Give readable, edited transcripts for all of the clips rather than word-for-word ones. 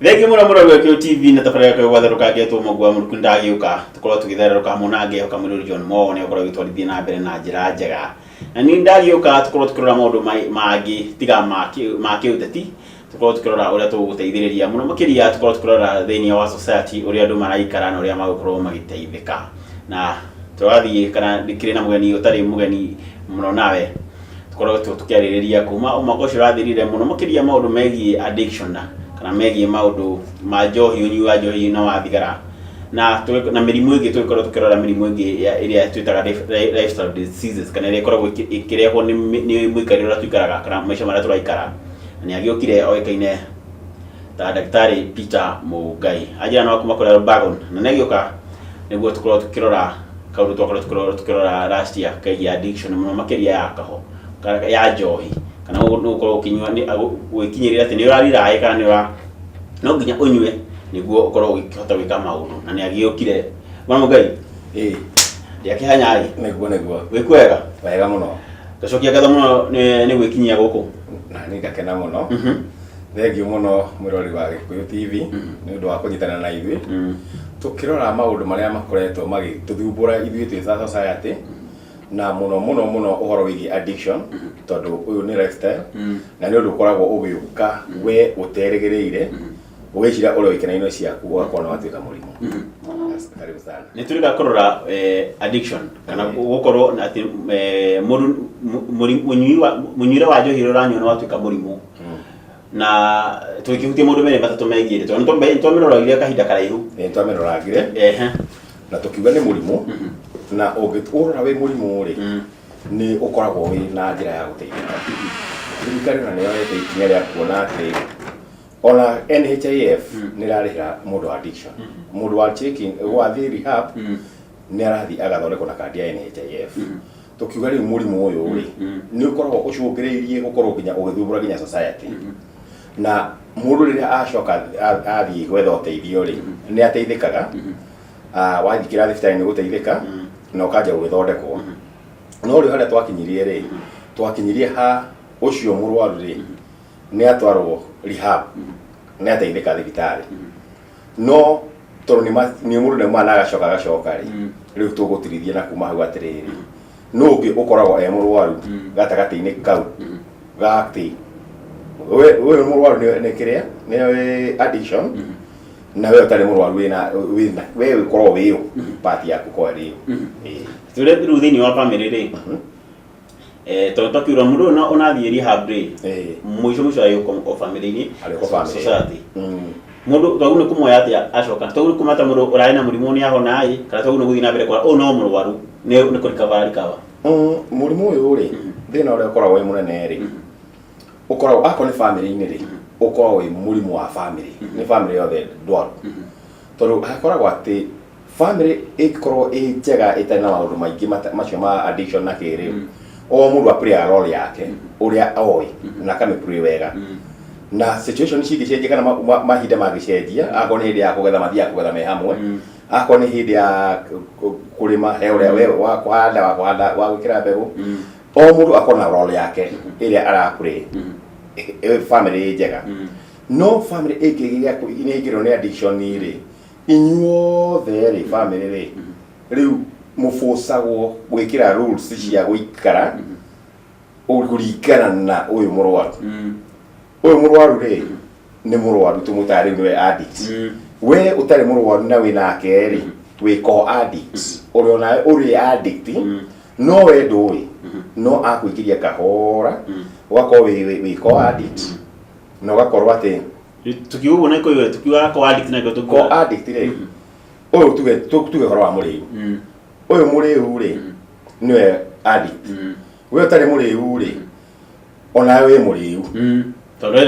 Thegi mura gwekio TV na tabarĩra kwa gwatharuka ngetwo mogwa mũruku ndagiuka tukorwo tugithererũka munange hoka mũrũri John Mo ne ukorwo gitwarithia na mbere na njĩra njega na ni ndagiuka tukorwo tukirora maũndũ mangĩ tiga ma kĩũteti tukorwo tukirora ũrĩa tũgũteithĩrĩria mũno makĩria tukorwo tukirora thĩinĩ wa society ũrĩa andũ maraikara na ũrĩa magũkorwo magĩteithĩka na tũrathiĩ kana ndikĩrĩ na mũgeni ũtarĩ mũgeni mũno nawe tukorwo tukĩarĩrĩria kuma mwaka ũcio ũrathirire mũno makĩria maũndũ megiĩ addiction kana megiĩ maũndũ ma njohi ũnyui wa njohi na wa thigara na mĩrimũ ĩngĩ tũkorwo tukirora mĩrimũ ĩngĩ ĩrĩa twĩtaga lifestyle diseases kana ĩrĩa ĩkoragwo ĩkĩrehwo nĩ mũikarĩre ũrĩa tũikaraga kana maica marĩa tũraikara na agĩũkire oĩkaine ta Daktari Peter Mũngai ajira na kuma kũrĩa Bagon na nĩagĩũka nĩguo tũkorwo tukirora kaũndũ twakorwo tukirora last year kaigi addiction mũno makĩria ya kaho ya njohi kana ukorwo ukinywa ni gwikinyirira ati ni urarira kana no nginya unywe niguo ukorwo ukihota gwika maundu na ni agiukire Mwana Mũngai ndiakihanya niguo wikwega wega muno gacokia gatho muno ni gwikinyia guku na ni ngakena muno thengio muno mwirori wa Gikuyu TV ni undu wa kunyitana na ithui tukirora maundu maria makoretwo magituthumbura ithui twi society na muno uhoro wigi addiction tondu uyu ni lifestyle na ni undu ukoragwo ugiuka we uteregereire ugicira uri wikena ino ciaku ugakona watuika murimu karibu sana ni turiga kurora addiction kana gukorwo ati munyire wa njohi uranywa na watuika murimu na tukihutie mundu mere batatu megire tondu mirora ile kahinda karaihu twamiroragire na tukiuga ni murimu na ũngĩtũrora wĩ mũrimũ rĩ nĩ ũkoragwo wĩ na njĩra ya gũteithĩka thirikari na nĩyo yete ikinya rĩa kuona atĩ ona NHIF nĩ ĩrarĩhĩra mũndũ wa addiction mũndũ wa checking wathiĩ rehab nĩ arathiĩ agathondekwo na kandi ya NHIF tũkiuga rĩu mũrimũ ũyũ rĩ nĩ ũkoragwo ũcũngĩrĩirie gũkorwo nginya ũgĩthumbũra nginya society na mũndũ rĩrĩa acoka athiĩ gwetha ũteithio rĩ nĩ ateithĩkaga wathiĩ kĩrathi thibitarĩ nĩ gũteithĩka na ũkanja gũgĩthondekwo no rĩu harĩa twakinyirie ha ũcio mũrwaru rĩ nĩ atwarwo rehab nĩ ateithĩka thibitarĩ no tondũ nĩ mũndũ nĩuma na agacoka rĩ rĩu tũgũtirithia na kuma hau atĩrĩrĩ no ũngĩ ũkoragwo mũrwaru gatagatĩ-inĩ kau gati we mũrwaru nĩ kĩrĩa nĩ addiction na wewe utari mũrwaru wĩna wewe ukorwo wĩyo party yaku kwa rĩyo tũre through thĩinĩ wa family rĩ tondu twakiura mũndũ na ũnathiĩ rehab rĩ mũico ayũko family-inĩ society mũndũ twagu nĩ kũmoya atĩa acoka twagu kũmata mũndũ ũrarĩ na mũrimũ nĩ ahona ĩ kana twagu nĩ gũthiĩ na mbere kwa no mũrwaru nĩ kũrikava mũrimũ ũyũ rĩ thĩna ũrĩa ũkoragwo wĩ mũnene rĩ ũkoragwo akorwo nĩ family-inĩ rĩ ukoragwo wĩ mũrimũ wa family ni family yothe ndwaru tondu hakoragwo atĩ family ĩkorwo ĩ njega ĩtarĩ na maũndũ maingĩ macio ma addiction na kĩrĩu o mũndũ aplay role yake ũrĩa oĩ na akamĩplay wega na situation cingĩcenjia kana mahinda mangĩcenjia akorwo nĩ hĩndĩ ya kũgetha mathiaga kũgetha me hamwe akorwo nĩ hĩndĩ ya kũrĩma he ũrĩa we wa kũhanda wa gwĩkĩra mbegũ o mũndũ akorwo na role yake ĩrĩa araplay family njega no family ĩngĩgĩa inĩngĩrwo nĩ addiction rĩ inyuothe rĩ family rĩ rĩu mũbũcagwo gwĩkĩra rules cia gũikara kũringana na ũyũ mũrwaru rĩ nĩ mũrwaru tũmũtarĩ nĩwe addict we ũtarĩ mũrwaru na wĩnake rĩ wĩ co-addict ũrĩa onawe ũrĩ addict no we ndũĩ no akũingĩria kahora ugakorwo wĩ co-addict na ugakorwo atĩ tukiuga na iko tukiuga co-addict na co-addict rĩ ũyũ tuge horo wa mũrĩu ũyũ mũrĩu rĩ nĩwe addict we ũtarĩ mũrĩu rĩ ona we mũrĩu tondũ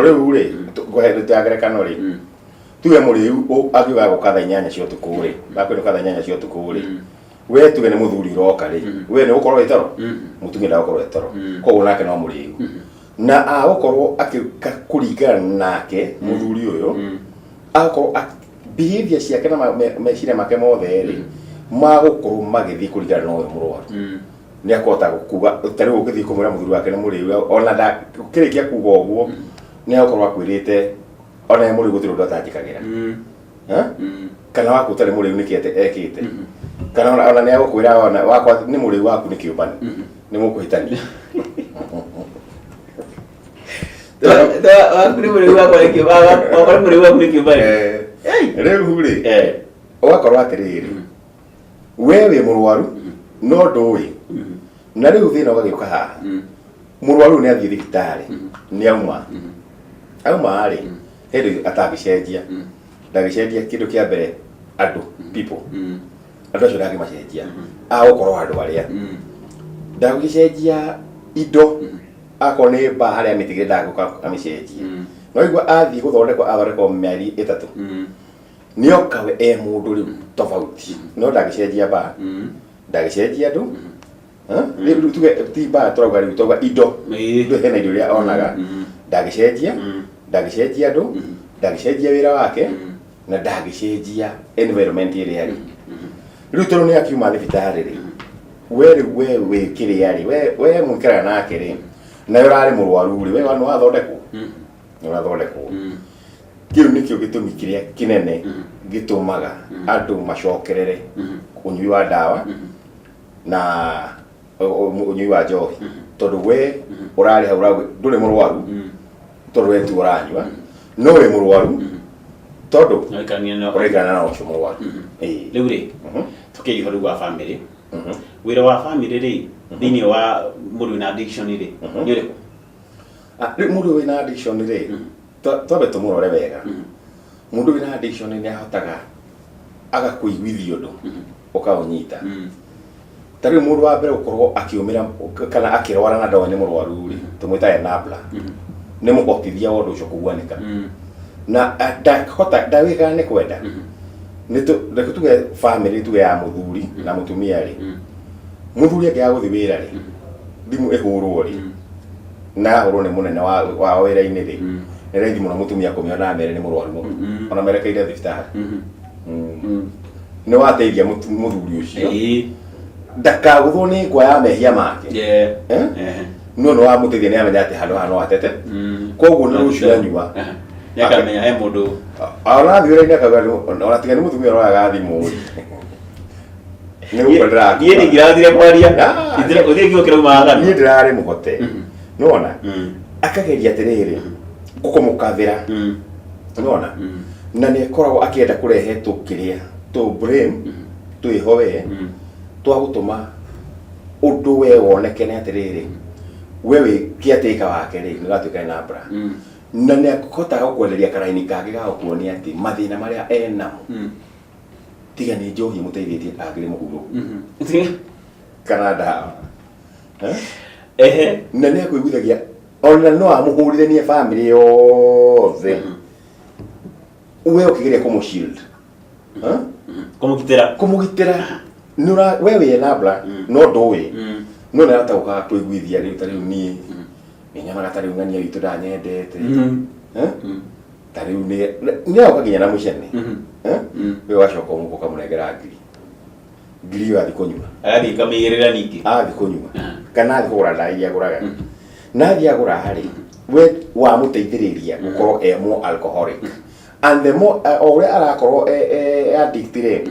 rĩu rĩ ngũhe ngerekano rĩ tuge mũrĩu akiuga gũka thaa 8 cia ũtukũ rĩ akwĩnũka thaa 8 cia ũtukũ rĩ we tuge nĩ mũthuri roka rĩ we nĩ ũkorwo wĩ toro mũtumia ndagũkorwo wĩ toro koguo nake no mũrĩu na agũkorwo akĩringana nake mũthuri ũyũ agũkorwo behavior ciake na meciria make mothe rĩ magũkorwo magĩthiĩ kũringana na ũyũ mũrwaru nĩ akũhota kuga tarĩu ũgĩthiĩ kũmwĩra mũthuri wake nĩ mũrĩu ona ndakĩrĩkia kuga ũguo nĩ agũkorwo akwĩrĩte ona muri gutiro ndatanjikagira kana waku tare muri unikete ekite kana ona ne agukwira ona wakwa ni muri waku ni kiubani ni mukuhitania wakuri muri waku ni kiubani rĩu rĩ ũgakorwo atĩrĩrĩ wewe mũrwaru no ndũĩ na rĩu thĩna ũgagĩũka haha mũrwaru nĩ athiĩ thibitarĩ nĩ auma rĩ hĩndĩ atangĩcenjia ndagĩcenjia kĩndũ kĩa mbere andũ people andũ acio ndangĩmacenjia agũkorwo andũ arĩa ndagĩcenjia indo akorwo nĩ mba harĩa mĩtigĩre ndagũka amĩcenjie no igua athiĩ athondekwo mĩeri 3 nĩokawe mũndũ rĩu tofauti no ndagĩcenjia mba ndagĩcenjia andũ rĩu tuge ti mba tũrauga rĩu tũrauga indo hena indo iria onaga ndagĩcenjia andũ ndagĩcenjia wĩra wake na ndagĩcenjia environment ĩrĩa arĩ rĩu tondũ nĩ akiuma thibitarĩ rĩ we kĩrĩa rĩ we mwĩkaraga nake rĩ nawe ũrarĩ mũrwaru rĩ we nĩ wathondekwo kĩu nĩkĩo gĩtũmi kĩrĩa kĩnene gĩtũmaga andũ macokerere ũnyui wa ndawa na ũnyui wa njohi tondũ we ũrarĩ hau ndũrĩ mũrwaru tondũ we tu ũranyua no wĩ mũrwaru tondũ ũraikana na ũcio mũrwaru rĩu rĩ tũkĩriho rĩu wa bamĩrĩ wĩra wa bamĩrĩ rĩ thĩinĩ wa mũndũ wĩna addiction rĩ nĩ ũrĩkũ? Rĩu mũndũ wĩna addiction rĩ twambe tũmũrore wega mũndũ wĩna addiction nĩ ahotaga agakũiguithia ũndũ ũkaũnyita ta rĩu mũndũ wa mbere gũkorwo akĩũmĩra kana akĩrwara na ndawa nĩ mũrwaru rĩ tũmwĩta enabler nĩ mũhotithia wa ũndũ ũcio kũguanĩka na ndagĩkaga nĩ kwenda reke tuge bamĩrĩ tuge ya mũthuri na mũtumia rĩ mũthuri angĩaga gũthiĩ wĩra rĩ thimũ ĩhũrwo rĩ na ahũrwo nĩ mũnene wa wĩra-inĩ rĩ nĩ raithi mũno mũtumia kũmĩona mere nĩ mũrwaru mũno ona merekeire thibitarĩ nĩ wateithia mũthuri ũcio ndakagũthwo nĩ ngwa ya mehia make no nĩ wamũteithia nĩ amenya atĩ handũ haha no atete koguo nĩ rũciũ anyua nĩakamenya he mũndũ ona athiĩ wĩra-inĩ akauga ona tiga nĩ mũtumia ũroraga thimũ niĩ nĩngĩrathire kwaria ũthiĩ ngĩũkĩra umaga niĩ ndĩrarĩ mũhote nĩwona akageria atĩrĩrĩ gũkũmũkathĩra nĩwona na nĩ akoragwo akĩenda kũrehe tũkĩrĩa blame twĩhoe twa gũtũma ũndũ we woneke nĩ atĩrĩrĩ we wĩ kĩatĩka wake rĩ nĩ gatuĩka enabler na nĩ ahotaga gũkwenderia karaini kangĩ ga gũkuonia atĩ mathĩna marĩa enamo tiga nĩ njohi mũteithĩtie angĩrĩ mũhurũku kana ndawa na nĩ akwĩiguithagia ona no amũhũrithanie bamĩrĩ yothe we ũkĩgeria kũmũshield kũmũgitĩra we wĩ enabler no ndũĩ no nĩ arahota gũkaga kwĩiguithia rĩu ta rĩu niĩ nĩnyonaga ta rĩu ng'ania witũ ndanyendete ta rĩu nĩ agoka nginya na mũcene we wacoka mũhuko ũkamũnengera ngiri ĩyo athiĩ kũnyua agathiĩ kamĩigĩrĩra ningĩ athiĩ kũnyua kana athiĩ kũgũra ndawa iria agũraga na athiĩ agũra harĩ we wamũteithĩrĩria gũkorwo more alcoholic and the more o ũrĩa arakorwo addict rĩ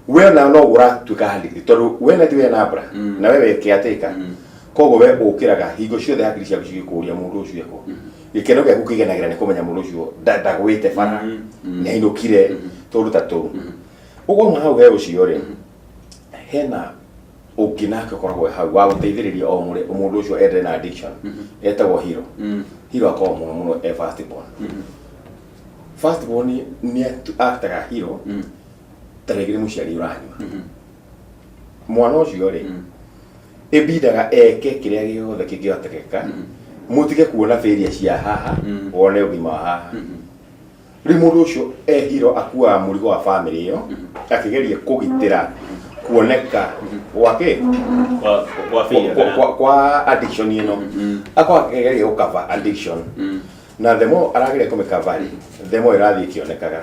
we na no ũratuĩka addict tondũ we nĩ tiwe enabler na we wĩ caretaker koguo we ũkĩraga hingo ciothe hakiri ciaku cigĩkũria mũndũ ũcio eko gĩkeno gĩaku kĩgenagĩra nĩ kũmenya mũndũ ũcio ndagwĩte bara nĩ ainũkire tũndũ ta tũu ũguo hau he ũcio rĩ hena ũngĩ nake ũkoragwo hau wa gũteithĩrĩria o mũndũ ũcio ende na addiction etagwo hero akoragwo mũno mũno first born nĩ aktaga hero ta rĩngĩ nĩ mũciari ũranyua mwana ũcio rĩ ĩbindaga eke kĩrĩa gĩothe kĩngĩhotekeka mũtige kuona failure cia haha wone ũgima wa haha rĩu mũndũ ũcio hero akuaga mũrigo wa bamĩrĩ ĩyo akĩgeria kũgitĩra kuoneka gwake kwa addiction ĩno akoragwo akĩgeria gũcover addiction na the more arageria kũmĩcover the more ĩrathiĩ ĩkĩonekaga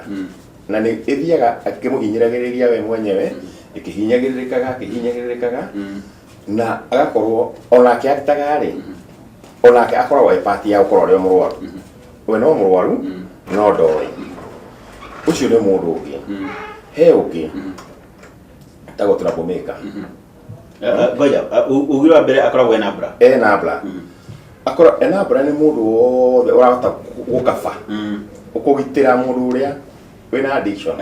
na nĩ ĩthiaga akĩmũhinyĩragĩrĩria we mwenyewe ĩkĩhinyagĩrĩrĩkaga na agakorwo onake akitaga rĩ onake akoragwo part ya gũkorwo ũrĩa mũrwaru we no mũrwaru no ndoi ucio nĩ mũndũ ũngĩ he ũngĩ tagwo troublemaker ngoja ugirwa mbere akoragwo ena mbura ena mbura nĩ mũndũ wothe ũrahota gũkaba ũkũgitĩra mũndũ ũrĩa wĩna addiction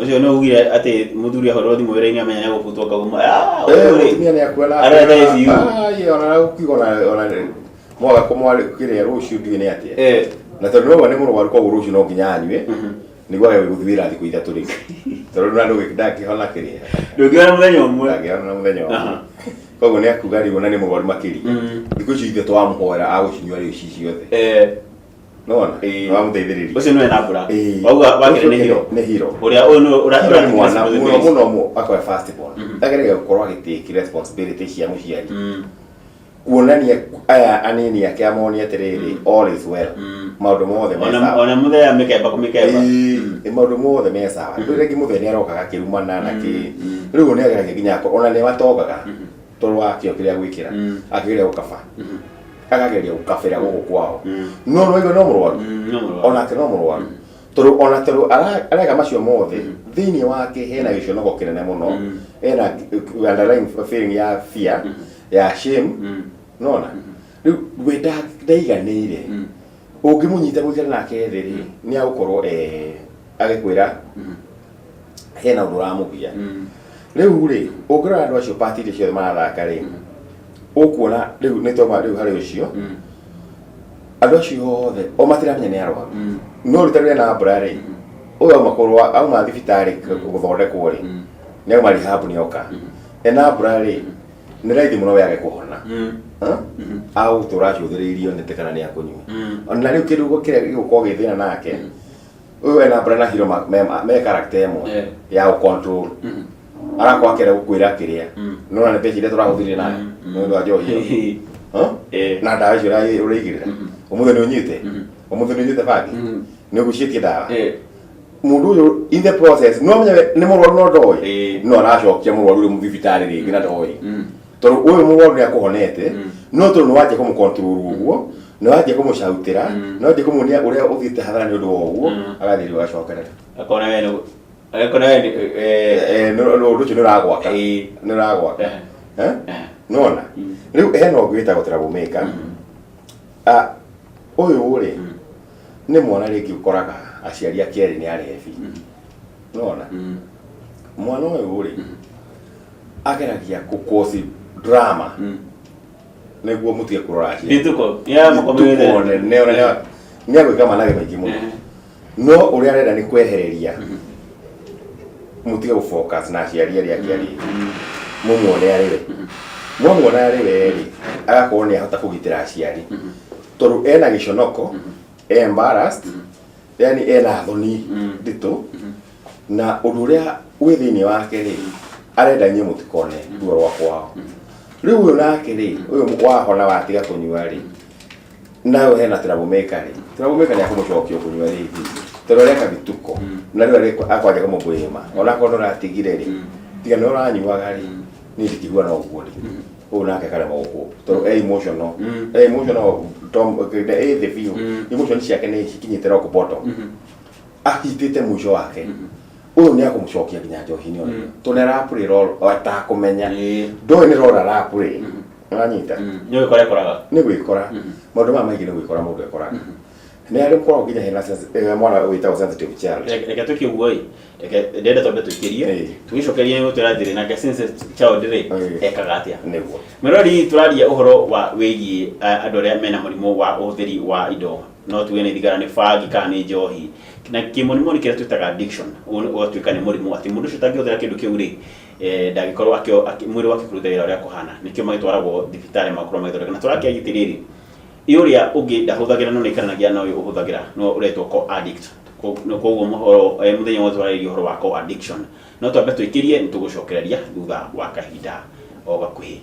ucio no ugire ati muthuri ahorwo thimu wĩra-inĩ amenya nĩ gũbutwo kauma mũtumia nĩ akuona ona ukigona ona mwaga kũmwarĩkĩrĩa rũciũ ndiũĩ nĩ atĩa na tondũ no nĩ mũrwaru koguo rũciũ no nginya anyue nĩguo age gũthiĩ wĩra thikũ ithatũ rĩngĩ tondũ na ndangĩhona kĩrĩa ndũngĩona mũthenya ũmwe ndangĩhona mũthenya ũmwe koguo nĩ akuga rĩu na nĩ mũrwaru makĩria thikũ icio ithe twamũhoera agũcinyua rĩu ci ciothe nona wamũteithĩrĩria ũcio nĩ ena mbura wauga wakĩrĩ nĩ hero ũrĩa ũyũ mwana mũno akoya first born agerega gũkorwo agĩtake responsibility cia mũciari kuonania aya anini ake amonia atĩrĩrĩ all is well maũndũ mothe me sawa ona mũthenya mĩkemba kũmĩkemba maũndũ mothe me sawa ndũ rĩngĩ mũthenya nĩ arokaga akĩrumana na kĩ rĩu nĩ ageragia nginya ona nĩ matogaga tondũ wa kĩo kĩrĩa gwĩkĩra akĩgeria gũkaba akageria gũkabĩra gũkũ kwao no no mũrwaru onake no mũrwaru tondũ areka macio mothe thĩinĩ wake hena gĩconoko kĩnene mũno hena underlying feeling ya fear ya shame nona rĩu we ndaiganĩire ũngĩmũnyita mũikare nake thĩ rĩ nĩ agũkorwo agĩkwĩra hena ũndũ ũramũgia rĩu rĩ ũngĩrora andũ acio party iria ciothe marathaka rĩ ũkuona rĩu nĩ toma rĩu harĩ ũcio andũ acio othe o matiramenya nĩ arwaru no rĩtarĩ na mbura rĩ ũyũ auma thibitarĩ gũthondekwo rĩ nĩ auma rehab nĩ oka ena mbura rĩ nĩ raithi mũno we age kũhona agũtũra acũthĩrĩirio nĩte kana nĩ akũnyua na rĩu kĩndũ kĩrĩa gĩgũkorwo gĩthĩna nake ũyũ ena mbura na hero me character ĩmwe ya gũcontrol arakorwo akĩenda gũkwĩra kĩrĩa no na nĩ mbeca iria tũrahũthĩrire nayo nĩ ũndũ wa njohi na ndawa icio ũraigĩrĩra ũmũthĩ nĩ ũnyuĩte ũmũthĩ nĩ ũnyuĩte bangi nĩ ũgucĩtie ndawa mũndũ ũyũ in the process no menye nĩ mũrwaru no ndoĩ no aracokia mũrwaru ũyũ thibitarĩ rĩngĩ na ndoĩ tondũ ũyũ mũrwaru nĩ akũhonete no tondũ nĩ wanjia kũmũcontrol ũguo nĩ wanjia kũmũcautĩra nĩ wanjia kũmuonia ũrĩa ũthiĩte hathara nĩ ũndũ wa ũguo agathiĩ ũgacokerera akona we ũndũ ũcio nĩ ũragwaka nona rĩu hena ũngĩ wĩtagwo troublemaker ũyũ rĩ nĩ mwana rĩngĩ ũkoraga aciari ake erĩ nĩ arebi nona mwana ũyũ rĩ ageragia gũkosi drama nĩguo mũtige kũrora nĩ agwĩka manage maingĩ mũno no ũrĩa arenda nĩ kwehereria mũtige gũfocus na aciari arĩa ake arĩ mũmuone arĩ we rĩ agakorwo nĩ ahota kũgitĩra aciari tondũ ena gĩconoko embarrassed yani ena thoni nditũ na ũndũ ũrĩa wĩ thĩinĩ wake rĩ arenda inyuĩ mũtikone ruo rwa kwao rĩu ũyũ nake rĩ ũyũ wahona watiga kũnyua rĩ nayo hena troublemaker nĩ akũmũcokia kũnyua rĩngĩ tondũ areka vituko na rĩu akwanja kũmũbwĩma ona korwo ndũratigire rĩ tiga nĩ ũranyuaga rĩ niĩ ndikĩigua no ũguo rĩ ũyũ nake karema gũkũ tondũ emotional the view emotion ciake nĩ cikinyĩte rock bottom ahitĩte mũico wake ũyũ nĩ akũmũcokia nginya njohi-inĩ ona tondũ nĩ arapũrĩra atakũmenya ndoĩ nĩ rora arapũrĩ ũranyita nĩ gwĩkora maũndũ maya maingĩ nĩ gwĩkora mũndũ ekoraga nĩ arĩ korwo nginya hena mwana wĩtagwo sensitive child reke tũkiuguo reke ndenda twambe tũikĩrie tũgĩcokerie nĩ tũrathire nake sensitive child rĩ ekaga atĩa nĩguo mĩrori tũraria ũhoro wa wĩgiĩ andũ arĩa mena mũrimũ wa ũhũthĩri wa indo no tuge nĩ thigara nĩ bangi kana nĩ njohi na kĩmũrimũ nĩ kĩrĩa twĩtaga addiction ũgatuĩka nĩ mũrimũ atĩ mũndũ ũcio ũtangĩhũthĩra kĩndũ kĩu rĩ ndangĩkorwo mwĩrĩ wake kũruta wĩra ũrĩa kũhana nĩkĩo magĩtwaragwo thibitarĩ makorwo magĩthondeka na tũrakĩria atĩrĩrĩ ũrĩa ũngĩ ndahũthagĩra no nĩikaranagia na ũyũ ũhũthagĩra no ũretwo co-addict koguo mũthenya wothe tũrarĩria ũhoro wa co-addiction no twambe tũikĩrie nĩ tũgũcokereria thutha wa kahinda o gakuhĩ